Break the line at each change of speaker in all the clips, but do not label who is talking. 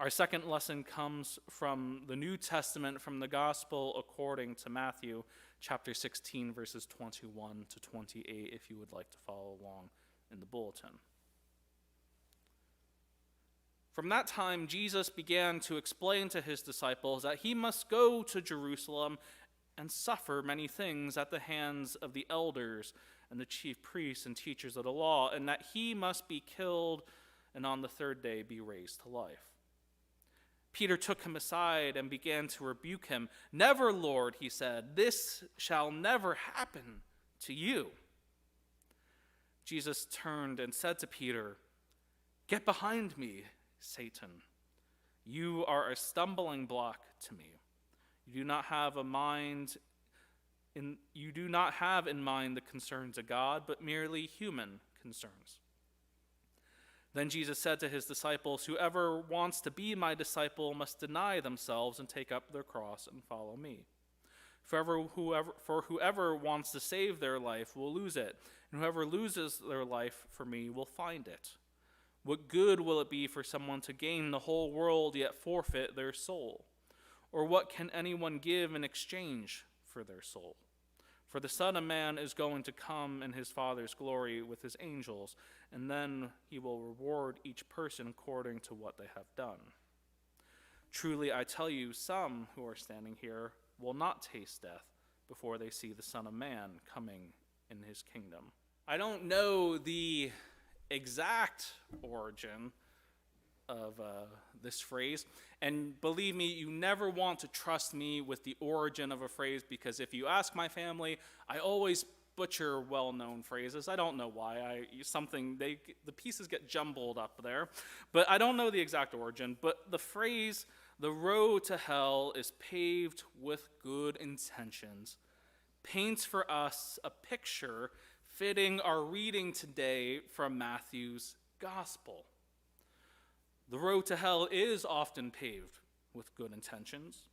Our second lesson comes from the New Testament, from the Gospel according to Matthew, chapter 16, verses 21 to 28, if you would like to follow along in the bulletin. From that time, Jesus began to explain to his disciples that he must go to Jerusalem and suffer many things at the hands of the elders and the chief priests and teachers of the law, and that he must be killed and on the third day be raised to life. Peter took him aside and began to rebuke him. "Never, Lord," he said, "this shall never happen to you." Jesus turned and said to Peter, "Get behind me, Satan. You are a stumbling block to me. You do not have in mind the concerns of God, but merely human concerns." Then Jesus said to his disciples, "Whoever wants to be my disciple must deny themselves and take up their cross and follow me. For whoever wants to save their life will lose it, and whoever loses their life for me will find it. What good will it be for someone to gain the whole world yet forfeit their soul? Or what can anyone give in exchange for their soul? For the Son of Man is going to come in his Father's glory with his angels, and then he will reward each person according to what they have done. Truly, I tell you, some who are standing here will not taste death before they see the Son of Man coming in his kingdom." I don't know the exact origin of this phrase, and believe me, you never want to trust me with the origin of a phrase, because if you ask my family, I always butcher well-known phrases. I don't know why. The pieces get jumbled up there, but I don't know the exact origin. But the phrase, "the road to hell is paved with good intentions," paints for us a picture fitting our reading today from Matthew's Gospel. The road to hell is often paved with good intentions,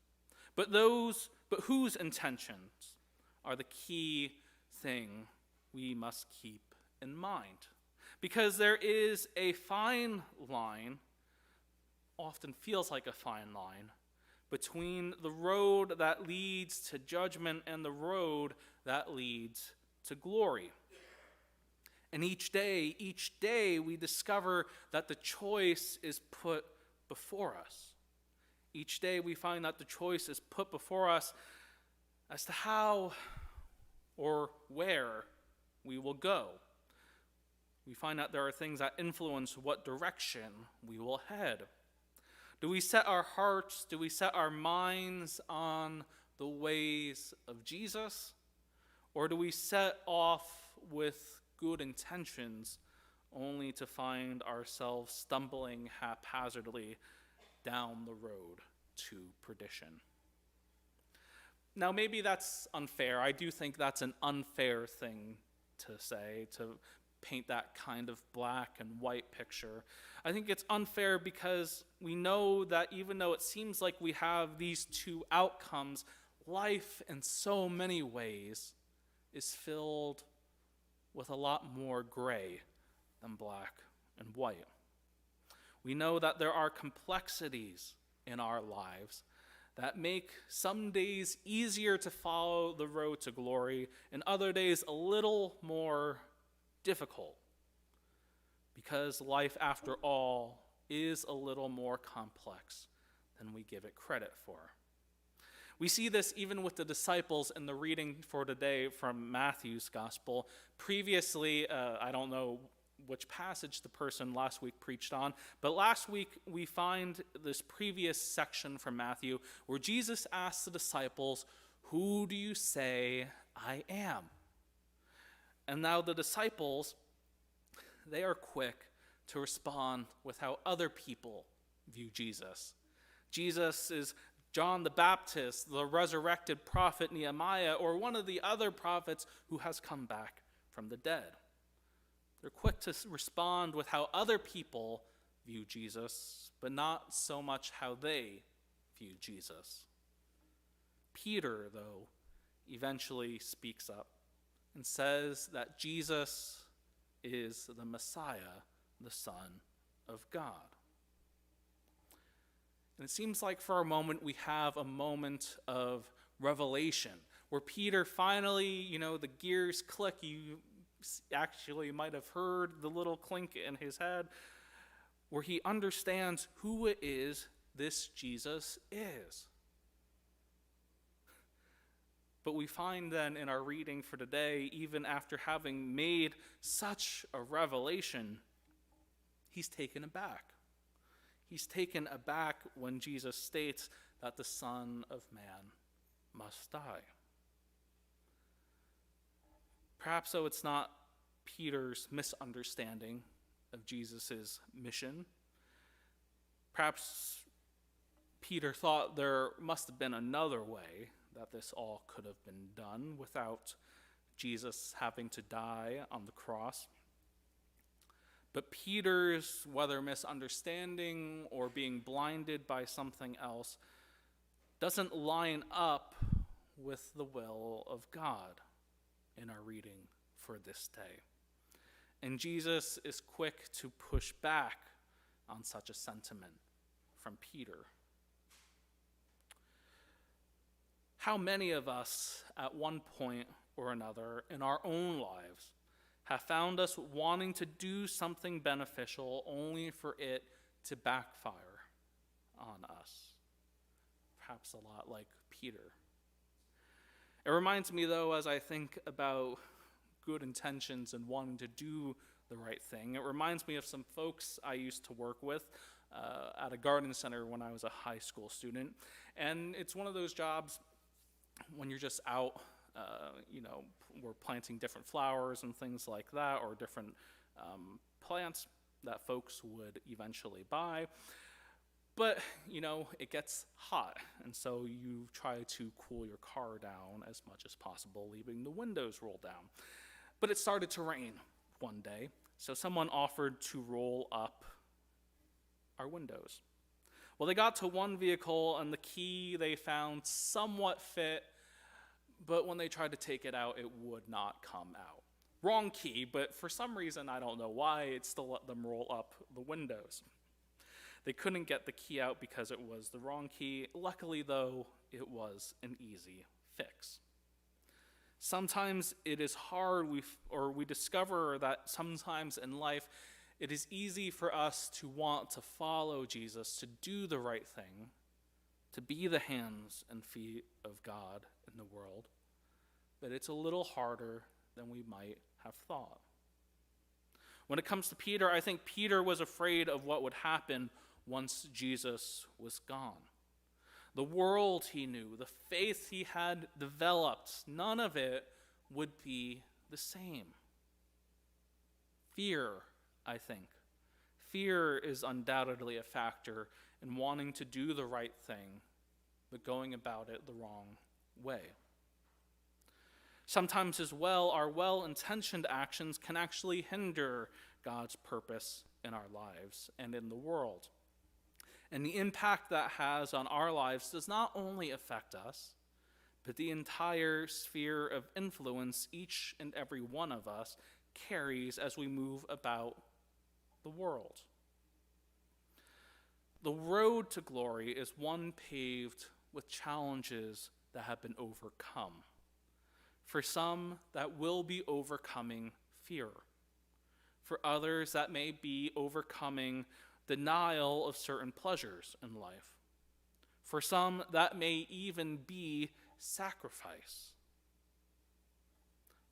but whose intentions are the key thing we must keep in mind? Because there is a fine line, often feels like a fine line, between the road that leads to judgment and the road that leads to glory. And each day we discover that the choice is put before us. Each day we find that the choice is put before us as to how or where we will go. We find that there are things that influence what direction we will head. Do we set our hearts, do we set our minds on the ways of Jesus? Or do we set off with good intentions only to find ourselves stumbling haphazardly down the road to perdition? Now, maybe that's unfair. I do think that's an unfair thing to say, to paint that kind of black and white picture. I think it's unfair because we know that even though it seems like we have these two outcomes, life in so many ways is filled with a lot more gray than black and white. We know that there are complexities in our lives that make some days easier to follow the road to glory and other days a little more difficult, because life, after all, is a little more complex than we give it credit for. We see this even with the disciples in the reading for today from Matthew's Gospel. Previously, I don't know which passage the person last week preached on, but last week we find this previous section from Matthew where Jesus asked the disciples, "Who do you say I am?" And now the disciples, they are quick to respond with how other people view Jesus. Jesus is John the Baptist, the resurrected prophet Nehemiah, or one of the other prophets who has come back from the dead. They're quick to respond with how other people view Jesus, but not so much how they view Jesus. Peter, though, eventually speaks up and says that Jesus is the Messiah, the Son of God. And it seems like for a moment we have a moment of revelation where Peter finally, the gears click. You actually might have heard the little clink in his head, where he understands who it is this Jesus is. But we find then in our reading for today, even after having made such a revelation, he's taken aback. He's taken aback when Jesus states that the Son of Man must die. Perhaps, though, it's not Peter's misunderstanding of Jesus' mission. Perhaps Peter thought there must have been another way that this all could have been done without Jesus having to die on the cross. But Peter's, whether misunderstanding or being blinded by something else, doesn't line up with the will of God in our reading for this day. And Jesus is quick to push back on such a sentiment from Peter. How many of us, at one point or another in our own lives, have found us wanting to do something beneficial only for it to backfire on us? Perhaps a lot like Peter. It reminds me, though, as I think about good intentions and wanting to do the right thing, it reminds me of some folks I used to work with at a garden center when I was a high school student. And it's one of those jobs when you're just out, we're planting different flowers and things like that, or different plants that folks would eventually buy. But, it gets hot, and so you try to cool your car down as much as possible, leaving the windows rolled down. But it started to rain one day, so someone offered to roll up our windows. Well, they got to one vehicle, and the key they found somewhat fit, but when they tried to take it out, it would not come out. Wrong key, but for some reason, I don't know why, it still let them roll up the windows. They couldn't get the key out because it was the wrong key. Luckily, though, it was an easy fix. Sometimes it is hard, we discover that sometimes in life, it is easy for us to want to follow Jesus, to do the right thing, to be the hands and feet of God in the world, but it's a little harder than we might have thought. When it comes to Peter, I think Peter was afraid of what would happen once Jesus was gone. The world he knew, the faith he had developed, none of it would be the same. Fear, I think. Fear is undoubtedly a factor in wanting to do the right thing, but going about it the wrong way. Sometimes as well, our well-intentioned actions can actually hinder God's purpose in our lives and in the world. And the impact that has on our lives does not only affect us, but the entire sphere of influence each and every one of us carries as we move about the world. The road to glory is one paved with challenges that have been overcome. For some, that will be overcoming fear. For others, that may be overcoming denial of certain pleasures in life. For some, that may even be sacrifice.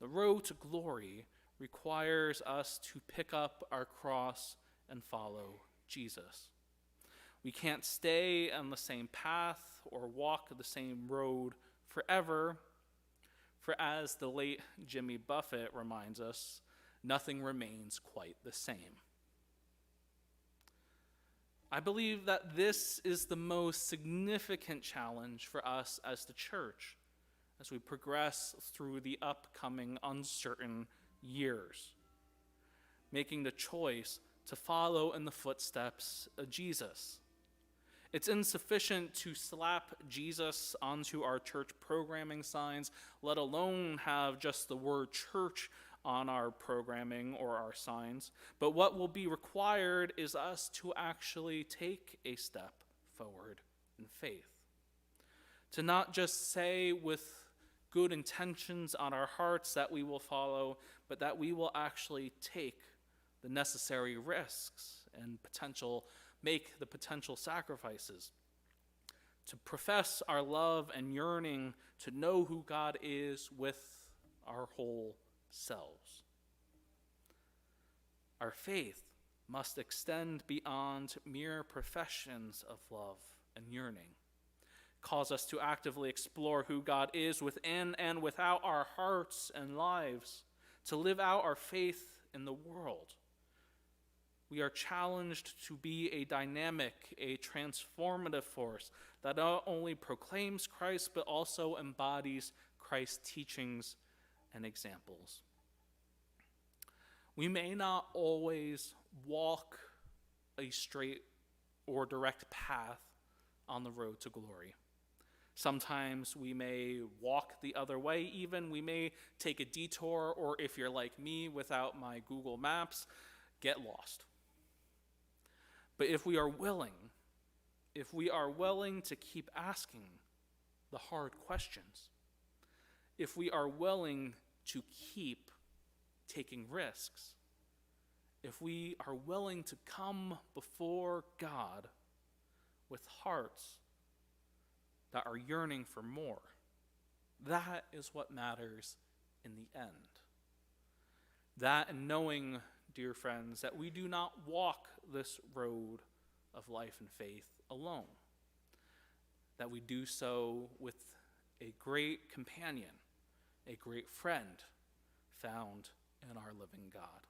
The road to glory requires us to pick up our cross and follow Jesus. We can't stay on the same path or walk the same road forever, for as the late Jimmy Buffett reminds us, nothing remains quite the same. I believe that this is the most significant challenge for us as the church as we progress through the upcoming uncertain years, making the choice to follow in the footsteps of Jesus. It's insufficient to slap Jesus onto our church programming signs, let alone have just the word church on our programming or our signs. But what will be required is us to actually take a step forward in faith. To not just say with good intentions on our hearts that we will follow, but that we will actually take the necessary risks and make the potential sacrifices to profess our love and yearning to know who God is with our whole selves. Our faith must extend beyond mere professions of love and yearning, cause us to actively explore who God is within and without our hearts and lives, to live out our faith in the world. We are challenged to be a dynamic, a transformative force that not only proclaims Christ, but also embodies Christ's teachings and examples. We may not always walk a straight or direct path on the road to glory. Sometimes we may walk the other way even. We may take a detour, or if you're like me without my Google Maps, get lost. But if we are willing to keep asking the hard questions, if we are willing to keep taking risks, if we are willing to come before God with hearts that are yearning for more, that is what matters in the end. That and knowing, dear friends, that we do not walk this road of life and faith alone, that we do so with a great companion, a great friend found in our living God.